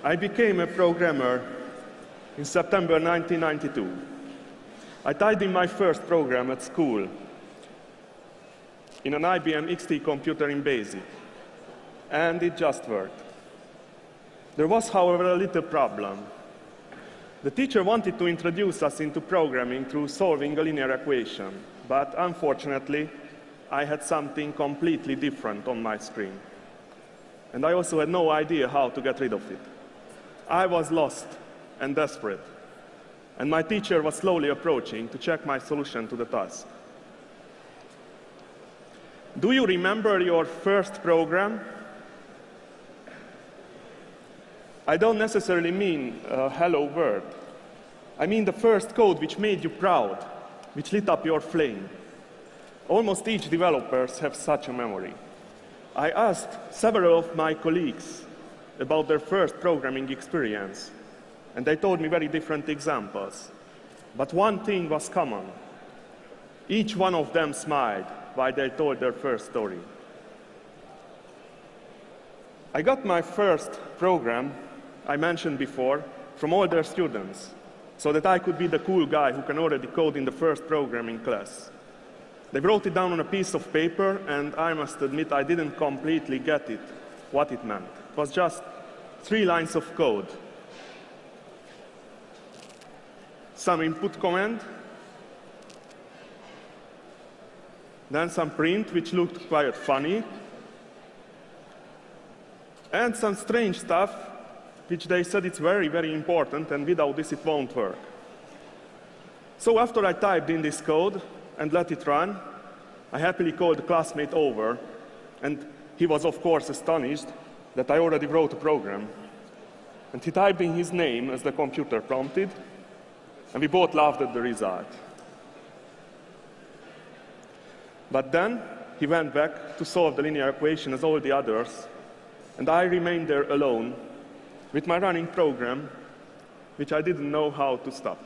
I became a programmer in September 1992. I typed in my first program at school in an IBM XT computer in BASIC, and it just worked. There was, however, a little problem. The teacher wanted to introduce us into programming through solving a linear equation, but unfortunately, I had something completely different on my screen. And I also had no idea how to get rid of it. I was lost and desperate, and my teacher was slowly approaching to check my solution to the task. Do you remember your first program? I don't necessarily mean a hello world. I mean the first code which made you proud, which lit up your flame. Almost each developer has such a memory. I asked several of my colleagues about their first programming experience, and they told me very different examples. But one thing was common. Each one of them smiled while they told their first story. I got my first program, I mentioned before, from older students, so that I could be the cool guy who can already code in the first program in class. They wrote it down on a piece of paper, and I must admit I didn't completely get it, what it meant. It was just 3 lines of code. Some input command, then some print, which looked quite funny, and some strange stuff, which they said it's very, very important, and without this it won't work. So after I typed in this code and let it run, I happily called a classmate over, and he was of course astonished that I already wrote a program. And he typed in his name as the computer prompted, and we both laughed at the result. But then he went back to solve the linear equation as all the others, and I remained there alone with my running program, which I didn't know how to stop.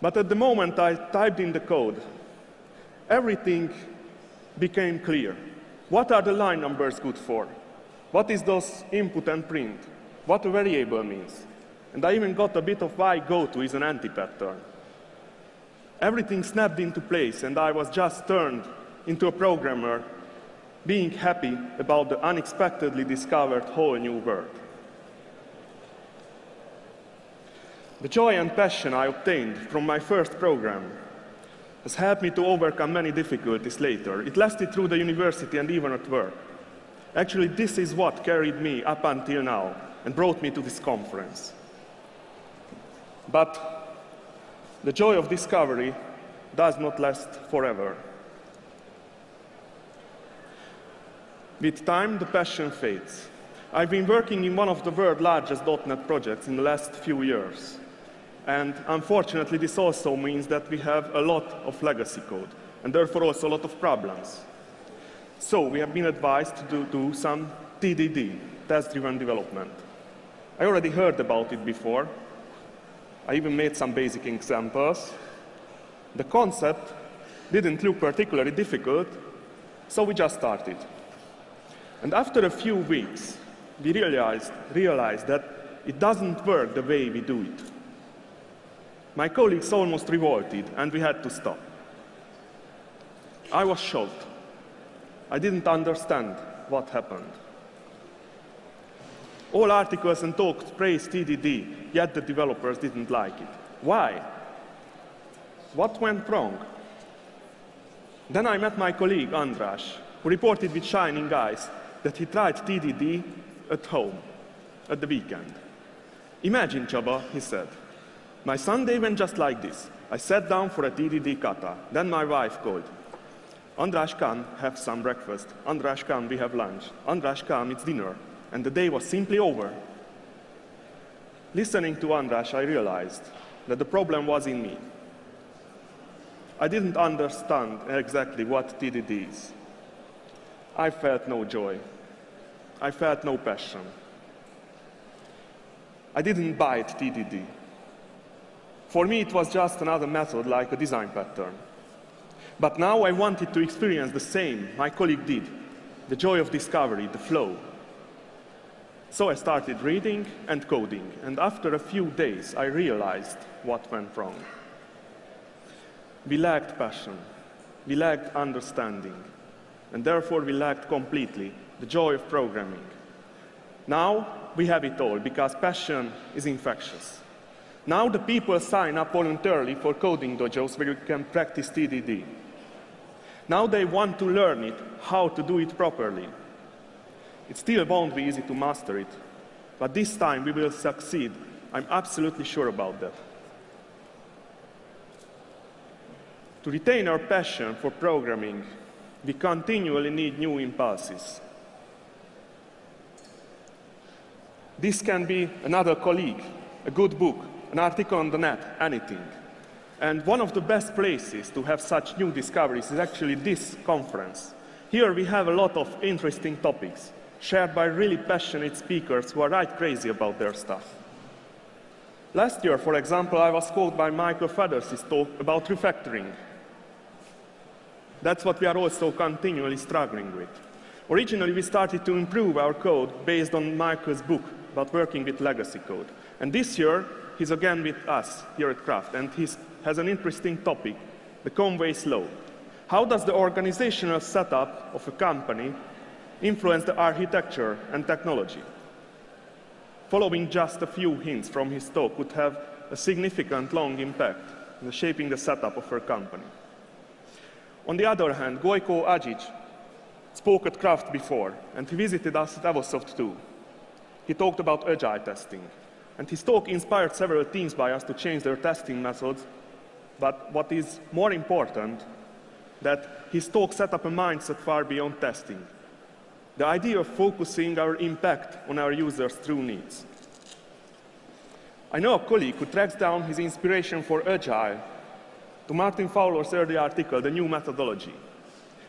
But at the moment I typed in the code, everything became clear. What are the line numbers good for? What is those input and print? What a variable means? And I even got a bit of why goto is an anti-pattern. Everything snapped into place, and I was just turned into a programmer, being happy about the unexpectedly discovered whole new world. The joy and passion I obtained from my first program has helped me to overcome many difficulties later. It lasted through the university and even at work. Actually, this is what carried me up until now and brought me to this conference. But the joy of discovery does not last forever. With time, the passion fades. I've been working in one of the world's largest .NET projects in the last few years. And unfortunately, this also means that we have a lot of legacy code, and therefore also a lot of problems. So we have been advised to do some TDD, test-driven development. I already heard about it before. I even made some basic examples. The concept didn't look particularly difficult, so we just started. And after a few weeks, we realized that it doesn't work the way we do it. My colleagues almost revolted, and we had to stop. I was shocked. I didn't understand what happened. All articles and talks praised TDD, yet the developers didn't like it. Why? What went wrong? Then I met my colleague, András, who reported with shining eyes that he tried TDD at home, at the weekend. Imagine, Csaba, he said. My Sunday went just like this. I sat down for a TDD kata. Then my wife called. András, come, have some breakfast. András, come, we have lunch. András, come, it's dinner. And the day was simply over. Listening to András, I realized that the problem was in me. I didn't understand exactly what TDD is. I felt no joy. I felt no passion. I didn't bite TDD. For me, it was just another method like a design pattern. But now I wanted to experience the same my colleague did. the joy of discovery, the flow. So I started reading and coding, and after a few days, I realized what went wrong. We lacked passion, we lacked understanding, and therefore we lacked completely the joy of programming. Now we have it all, because passion is infectious. Now the people sign up voluntarily for coding dojos where you can practice TDD. Now they want to learn it, how to do it properly. It still won't be easy to master it, but this time we will succeed. I'm absolutely sure about that. To retain our passion for programming, we continually need new impulses. This can be another colleague, a good book, an article on the net, anything. And one of the best places to have such new discoveries is actually this conference. Here we have a lot of interesting topics, shared by really passionate speakers who are right crazy about their stuff. Last year, for example, I was called by Michael Feathers' talk about refactoring. That's what we are also continually struggling with. Originally, we started to improve our code based on Michael's book about working with legacy code. And this year, he's again with us here at Craft, and he has an interesting topic, the Conway's Law. How does the organizational setup of a company influence the architecture and technology? Following just a few hints from his talk would have a significant long impact in shaping the setup of our company. On the other hand, Gojko Ajic spoke at Craft before, and he visited us at evosoft too. He talked about agile testing, and his talk inspired several teams by us to change their testing methods. But what is more important, that his talk set up a mindset far beyond testing. The idea of focusing our impact on our users' true needs. I know a colleague who tracks down his inspiration for agile to Martin Fowler's early article, The New Methodology.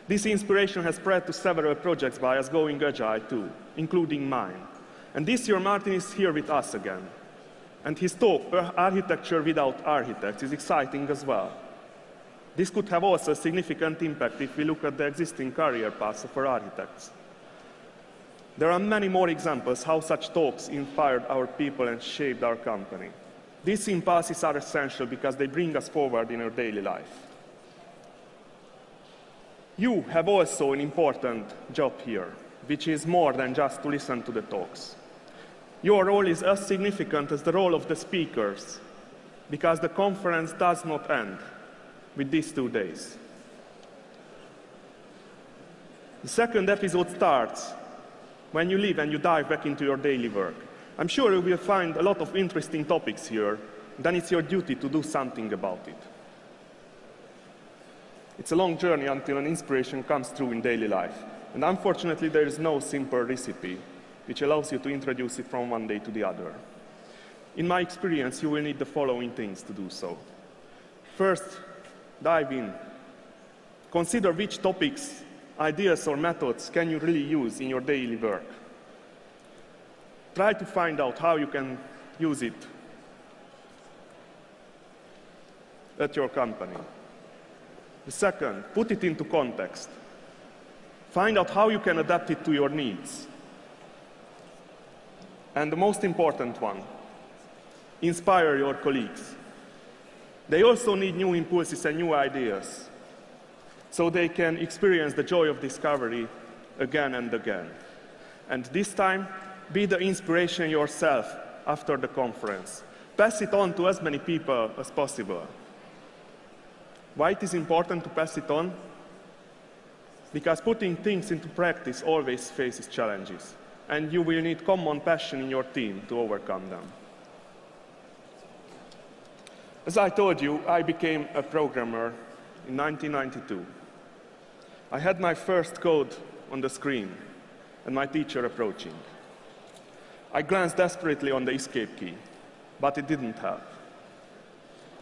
This inspiration has spread to several projects by us going agile too, including mine. And this year, Martin is here with us again. And his talk, Architecture Without Architects, is exciting as well. This could have also a significant impact if we look at the existing career paths for architects. There are many more examples how such talks inspired our people and shaped our company. These impulses are essential because they bring us forward in our daily life. You have also an important job here, which is more than just to listen to the talks. Your role is as significant as the role of the speakers, because the conference does not end with these 2 days. The second episode starts when you leave and you dive back into your daily work. I'm sure you will find a lot of interesting topics here, then it's your duty to do something about it. It's a long journey until an inspiration comes through in daily life, and unfortunately there is no simple recipe which allows you to introduce it from one day to the other. In my experience, you will need the following things to do so. First, dive in. Consider which topics, ideas, or methods can you really use in your daily work. Try to find out how you can use it at your company. The second, put it into context. Find out how you can adapt it to your needs. And the most important one, inspire your colleagues. They also need new impulses and new ideas, so they can experience the joy of discovery again and again. And this time, be the inspiration yourself after the conference. Pass it on to as many people as possible. Why it is important to pass it on? Because putting things into practice always faces challenges, and you will need common passion in your team to overcome them. As I told you, I became a programmer in 1992. I had my first code on the screen and my teacher approaching. I glanced desperately on the escape key, but it didn't help.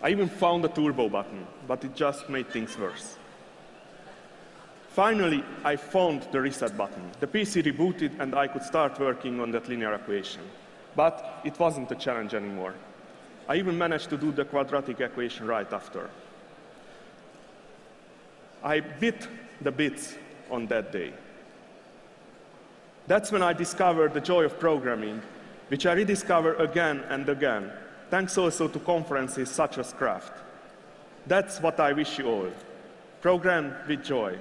I even found the turbo button, but it just made things worse. Finally, I found the reset button. The PC rebooted and I could start working on that linear equation. But it wasn't a challenge anymore. I even managed to do the quadratic equation right after. I bit the bits on that day. That's when I discovered the joy of programming, which I rediscover again and again, thanks also to conferences such as Craft. That's what I wish you all. Program with joy.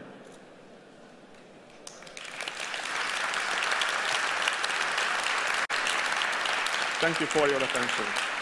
Thank you for your attention.